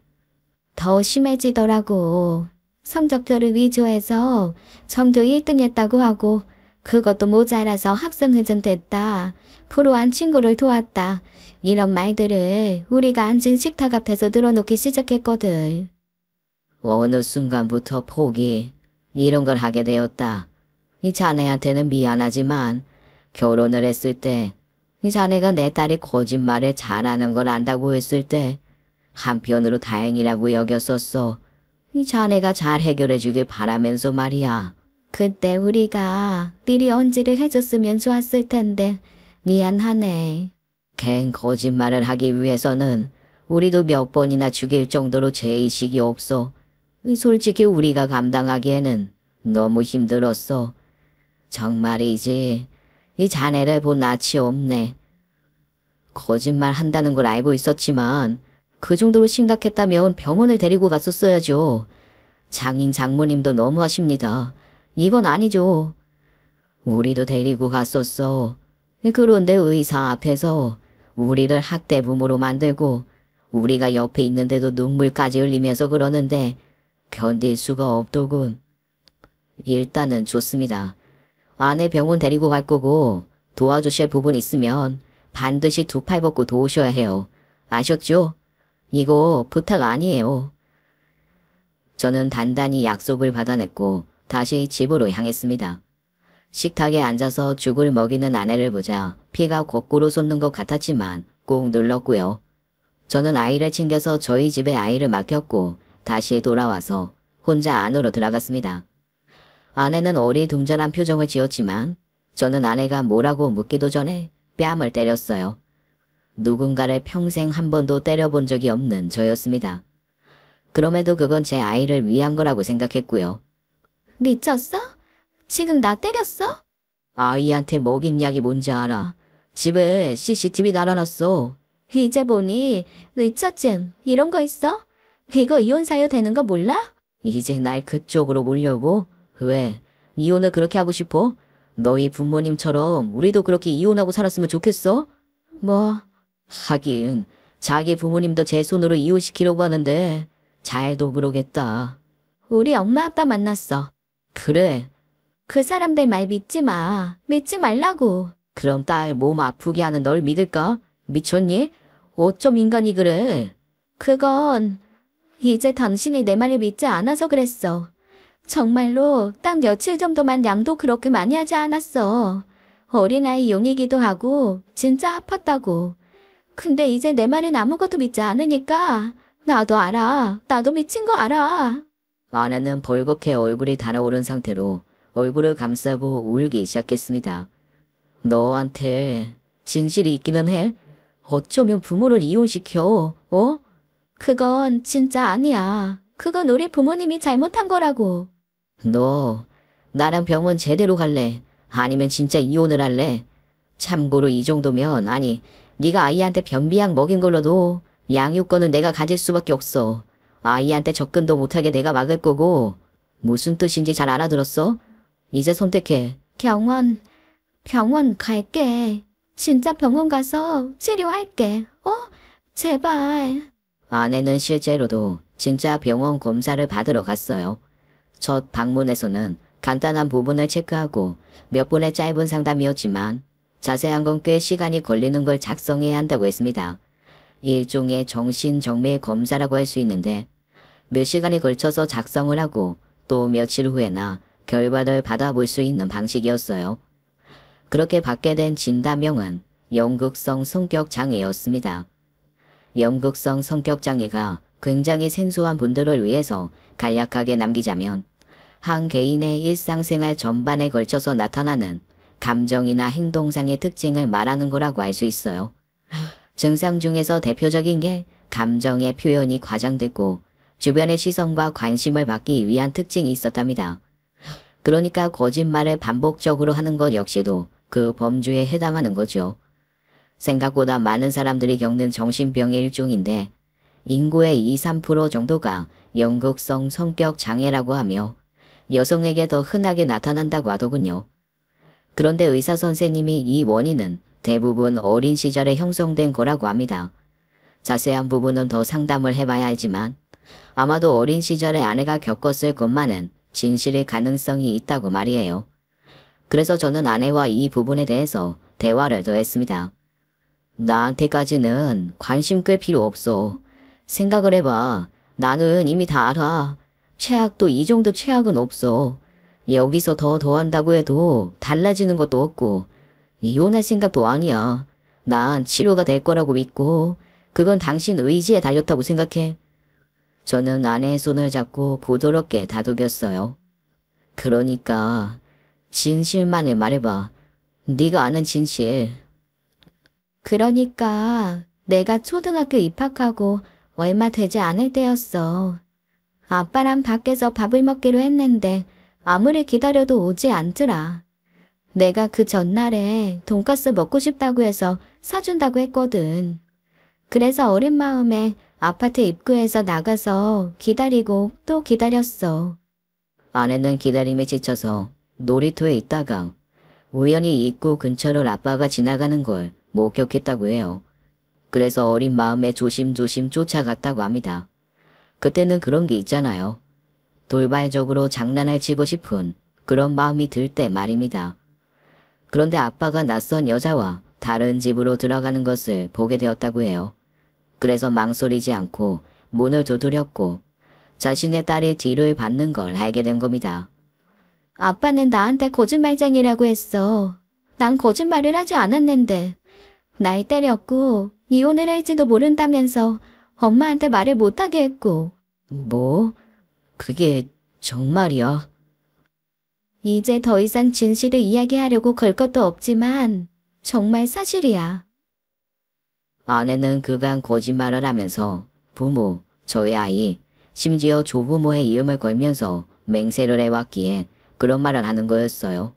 더 심해지더라고. 성적표를 위조해서 전교 1등 했다고 하고 그것도 모자라서 합성 훼손됐다. 불우한 친구를 도왔다. 이런 말들을 우리가 앉은 식탁 앞에서 늘어놓기 시작했거든. 어느 순간부터 포기, 이런 걸 하게 되었다. 이 자네한테는 미안하지만 결혼을 했을 때 이 자네가 내 딸이 거짓말을 잘하는 걸 안다고 했을 때 한편으로 다행이라고 여겼었어. 이 자네가 잘 해결해 주길 바라면서 말이야. 그때 우리가 미리 언지를 해줬으면 좋았을 텐데 미안하네. 걘 거짓말을 하기 위해서는 우리도 몇 번이나 죽일 정도로 죄의식이 없어. 솔직히 우리가 감당하기에는 너무 힘들었어. 정말이지. 이 자네를 본 낯이 없네. 거짓말 한다는 걸 알고 있었지만 그 정도로 심각했다면 병원을 데리고 갔었어야죠. 장인 장모님도 너무하십니다. 이건 아니죠. 우리도 데리고 갔었어. 그런데 의사 앞에서 우리를 학대부모로 만들고 우리가 옆에 있는데도 눈물까지 흘리면서 그러는데 견딜 수가 없더군. 일단은 좋습니다. 아내 병원 데리고 갈 거고 도와주실 부분 있으면 반드시 두 팔 벗고 도우셔야 해요. 아셨죠? 이거 부탁 아니에요. 저는 단단히 약속을 받아냈고 다시 집으로 향했습니다. 식탁에 앉아서 죽을 먹이는 아내를 보자 피가 거꾸로 솟는 것 같았지만 꼭 눌렀고요. 저는 아이를 챙겨서 저희 집에 아이를 맡겼고 다시 돌아와서 혼자 안으로 들어갔습니다. 아내는 어리둥절한 표정을 지었지만 저는 아내가 뭐라고 묻기도 전에 뺨을 때렸어요. 누군가를 평생 한 번도 때려본 적이 없는 저였습니다. 그럼에도 그건 제 아이를 위한 거라고 생각했고요. 미쳤어? 지금 나 때렸어? 아이한테 먹인 약이 뭔지 알아. 집에 CCTV 달아놨어. 이제 보니 의처증 이런 거 있어? 이거 이혼 사유 되는 거 몰라? 이제 날 그쪽으로 몰려고? 왜? 이혼을 그렇게 하고 싶어? 너희 부모님처럼 우리도 그렇게 이혼하고 살았으면 좋겠어? 뭐? 하긴 자기 부모님도 제 손으로 이혼시키려고 하는데 잘도 그러겠다. 우리 엄마 아빠 만났어. 그래. 그 사람들 말 믿지 마. 믿지 말라고. 그럼 딸 몸 아프게 하는 널 믿을까? 미쳤니? 어쩜 인간이 그래? 그건 이제 당신이 내 말을 믿지 않아서 그랬어. 정말로 딱 며칠 정도만 양도 그렇게 많이 하지 않았어. 어린아이 용이기도 하고 진짜 아팠다고. 근데 이제 내 말은 아무것도 믿지 않으니까 나도 알아. 나도 미친 거 알아. 아내는 벌겋게 얼굴이 달아오른 상태로 얼굴을 감싸고 울기 시작했습니다. 너한테 진실이 있기는 해. 어쩌면 부모를 이혼시켜, 어? 그건 진짜 아니야. 그건 우리 부모님이 잘못한 거라고. 너 나랑 병원 제대로 갈래? 아니면 진짜 이혼을 할래? 참고로 이 정도면 아니 네가 아이한테 변비약 먹인 걸로도 양육권은 내가 가질 수밖에 없어. 아이한테 접근도 못하게 내가 막을 거고 무슨 뜻인지 잘 알아들었어? 이제 선택해. 병원 갈게. 진짜 병원 가서 치료할게. 제발. 아내는 실제로도 진짜 병원 검사를 받으러 갔어요. 첫 방문에서는 간단한 부분을 체크하고 몇 분의 짧은 상담이었지만 자세한 건 꽤 시간이 걸리는 걸 작성해야 한다고 했습니다. 일종의 정신정밀 검사라고 할 수 있는데 몇 시간이 걸쳐서 작성을 하고 또 며칠 후에나 결과를 받아볼 수 있는 방식이었어요. 그렇게 받게 된 진단명은 연극성 성격장애였습니다. 연극성 성격장애가 굉장히 생소한 분들을 위해서 간략하게 남기자면 한 개인의 일상생활 전반에 걸쳐서 나타나는 감정이나 행동상의 특징을 말하는 거라고 할 수 있어요. 증상 중에서 대표적인 게 감정의 표현이 과장되고 주변의 시선과 관심을 받기 위한 특징이 있었답니다. 그러니까 거짓말을 반복적으로 하는 것 역시도 그 범주에 해당하는 거죠. 생각보다 많은 사람들이 겪는 정신병의 일종인데 인구의 2~3% 정도가 연극성 성격 장애라고 하며 여성에게 더 흔하게 나타난다고 하더군요. 그런데 의사 선생님이 이 원인은 대부분 어린 시절에 형성된 거라고 합니다. 자세한 부분은 더 상담을 해봐야 알지만 아마도 어린 시절에 아내가 겪었을 것만은 진실일 가능성이 있다고 말이에요. 그래서 저는 아내와 이 부분에 대해서 대화를 더 했습니다. 나한테까지는 관심 끌 필요 없어. 생각을 해봐. 나는 이미 다 알아. 최악도 이 정도 최악은 없어. 여기서 더 한다고 해도 달라지는 것도 없고 이혼할 생각도 아니야. 난 치료가 될 거라고 믿고 그건 당신 의지에 달렸다고 생각해. 저는 아내의 손을 잡고 부드럽게 다독였어요. 그러니까 진실만을 말해봐. 네가 아는 진실. 그러니까 내가 초등학교 입학하고 얼마 되지 않을 때였어. 아빠랑 밖에서 밥을 먹기로 했는데 아무리 기다려도 오지 않더라. 내가 그 전날에 돈가스 먹고 싶다고 해서 사준다고 했거든. 그래서 어린 마음에 아파트 입구에서 나가서 기다리고 또 기다렸어. 아내는 기다림에 지쳐서 놀이터에 있다가 우연히 입구 근처를 아빠가 지나가는 걸 목격했다고 해요. 그래서 어린 마음에 조심조심 쫓아갔다고 합니다. 그때는 그런 게 있잖아요. 돌발적으로 장난을 치고 싶은 그런 마음이 들 때 말입니다. 그런데 아빠가 낯선 여자와 다른 집으로 들어가는 것을 보게 되었다고 해요. 그래서 망설이지 않고 문을 두드렸고 자신의 딸이 뒤를 받는 걸 알게 된 겁니다. 아빠는 나한테 거짓말쟁이라고 했어. 난 거짓말을 하지 않았는데. 날 때렸고 이혼을 할지도 모른다면서 엄마한테 말을 못하게 했고. 뭐? 그게 정말이야? 이제 더 이상 진실을 이야기하려고 걸 것도 없지만 정말 사실이야. 아내는 그간 거짓말을 하면서 부모, 저의 아이, 심지어 조부모의 이름을 걸면서 맹세를 해왔기에 그런 말을 하는 거였어요.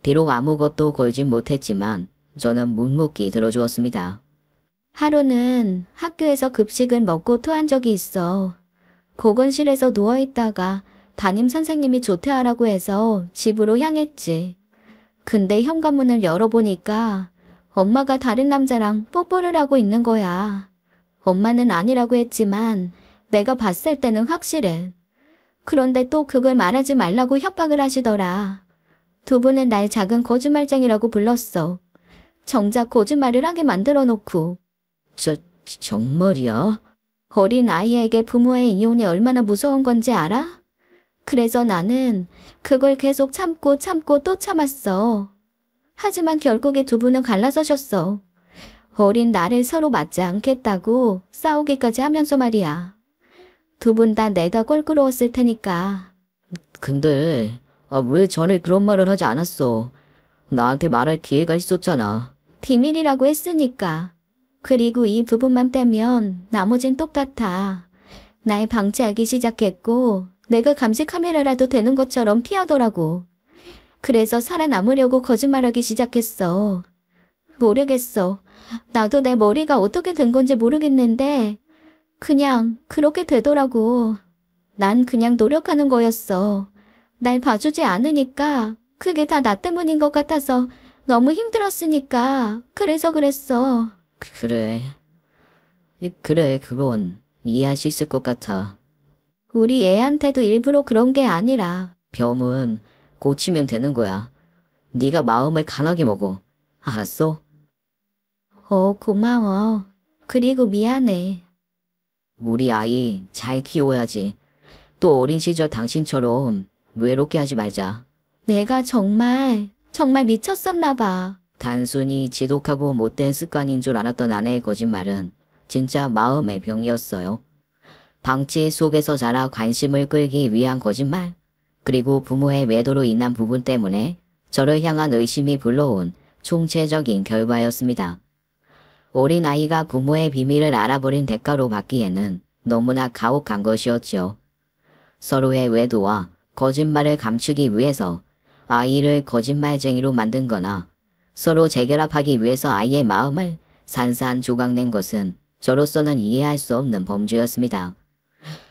비록 아무것도 걸진 못했지만 저는 묵묵히 들어주었습니다. 하루는 학교에서 급식을 먹고 토한 적이 있어. 보건실에서 누워있다가 담임 선생님이 조퇴하라고 해서 집으로 향했지. 근데 현관문을 열어보니까 엄마가 다른 남자랑 뽀뽀를 하고 있는 거야. 엄마는 아니라고 했지만 내가 봤을 때는 확실해. 그런데 또 그걸 말하지 말라고 협박을 하시더라. 두 분은 날 작은 거짓말쟁이라고 불렀어. 정작 거짓말을 하게 만들어 놓고. 정말이야? 어린 아이에게 부모의 이혼이 얼마나 무서운 건지 알아? 그래서 나는 그걸 계속 참고 또 참았어. 하지만 결국에 두 분은 갈라서셨어. 어린 나를 서로 맞지 않겠다고 싸우기까지 하면서 말이야. 두 분 다 내가 꼴끄러웠을 테니까. 근데 왜 전에 그런 말을 하지 않았어? 나한테 말할 기회가 있었잖아. 비밀이라고 했으니까. 그리고 이 부분만 빼면 나머진 똑같아. 날 방치하기 시작했고 내가 감시 카메라라도 되는 것처럼 피하더라고. 그래서 살아남으려고 거짓말하기 시작했어. 모르겠어. 나도 내 머리가 어떻게 된 건지 모르겠는데 그냥 그렇게 되더라고. 난 그냥 노력하는 거였어. 날 봐주지 않으니까 그게 다 나 때문인 것 같아서 너무 힘들었으니까 그래서 그랬어. 그래. 그래, 그건 이해할 수 있을 것 같아. 우리 애한테도 일부러 그런 게 아니라 병은 고치면 되는 거야. 네가 마음을 강하게 먹어. 알았어? 고마워. 그리고 미안해. 우리 아이 잘 키워야지. 또 어린 시절 당신처럼 외롭게 하지 말자. 내가 정말 미쳤었나 봐. 단순히 지독하고 못된 습관인 줄 알았던 아내의 거짓말은 진짜 마음의 병이었어요. 방치 속에서 자라 관심을 끌기 위한 거짓말, 그리고 부모의 외도로 인한 부분 때문에 저를 향한 의심이 불러온 총체적인 결과였습니다. 어린 아이가 부모의 비밀을 알아버린 대가로 받기에는 너무나 가혹한 것이었죠. 서로의 외도와 거짓말을 감추기 위해서 아이를 거짓말쟁이로 만든 거나 서로 재결합하기 위해서 아이의 마음을 산산조각낸 것은 저로서는 이해할 수 없는 범죄였습니다.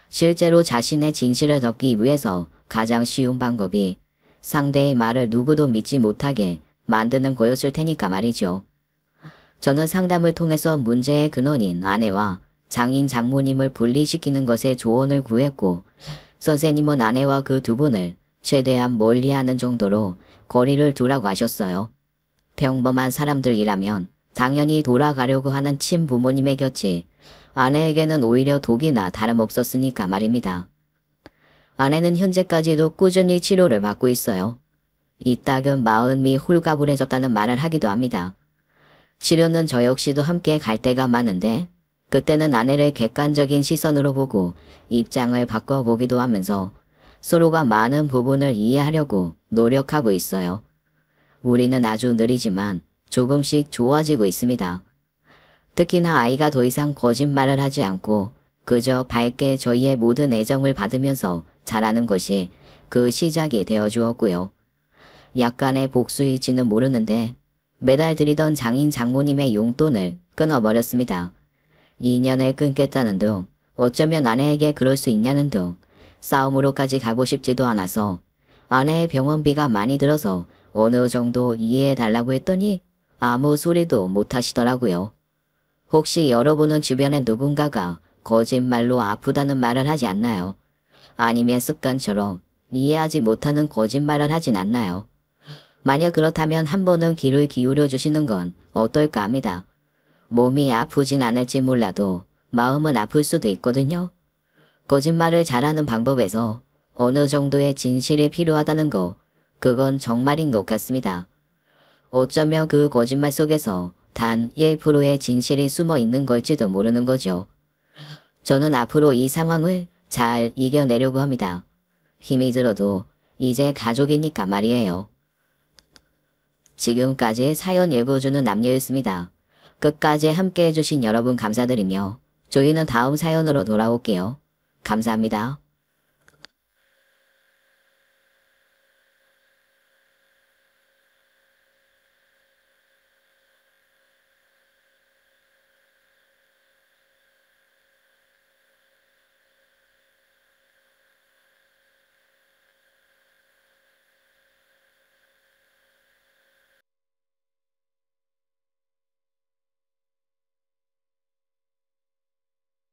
실제로 자신의 진실을 덮기 위해서 가장 쉬운 방법이 상대의 말을 누구도 믿지 못하게 만드는 거였을 테니까 말이죠. 저는 상담을 통해서 문제의 근원인 아내와 장인 장모님을 분리시키는 것에 조언을 구했고, 선생님은 아내와 그 두 분을 최대한 멀리하는 정도로 거리를 두라고 하셨어요. 평범한 사람들이라면 당연히 돌아가려고 하는 친부모님의 곁이 아내에게는 오히려 독이나 다름없었으니까 말입니다. 아내는 현재까지도 꾸준히 치료를 받고 있어요. 이따금 마음이 홀가분해졌다는 말을 하기도 합니다. 치료는 저 역시도 함께 갈 때가 많은데 그때는 아내를 객관적인 시선으로 보고 입장을 바꿔보기도 하면서 서로가 많은 부분을 이해하려고 노력하고 있어요. 우리는 아주 느리지만 조금씩 좋아지고 있습니다. 특히나 아이가 더 이상 거짓말을 하지 않고 그저 밝게 저희의 모든 애정을 받으면서 자라는 것이 그 시작이 되어주었고요. 약간의 복수일지는 모르는데 매달 드리던 장인 장모님의 용돈을 끊어버렸습니다. 2년을 끊겠다는 둥, 어쩌면 아내에게 그럴 수 있냐는 둥, 싸움으로까지 가고 싶지도 않아서 아내의 병원비가 많이 들어서 어느 정도 이해해달라고 했더니 아무 소리도 못하시더라고요. 혹시 여러분은 주변에 누군가가 거짓말로 아프다는 말을 하지 않나요? 아니면 습관처럼 이해하지 못하는 거짓말을 하진 않나요? 만약 그렇다면 한 번은 귀를 기울여 주시는 건 어떨까 합니다. 몸이 아프진 않을지 몰라도 마음은 아플 수도 있거든요. 거짓말을 잘하는 방법에서 어느 정도의 진실이 필요하다는 거, 그건 정말인 것 같습니다. 어쩌면 그 거짓말 속에서 단 1%의 진실이 숨어 있는 걸지도 모르는 거죠. 저는 앞으로 이 상황을 잘 이겨내려고 합니다. 힘이 들어도 이제 가족이니까 말이에요. 지금까지 사연 읽어주는 남녀였습니다. 끝까지 함께 해주신 여러분 감사드리며 저희는 다음 사연으로 돌아올게요. 감사합니다.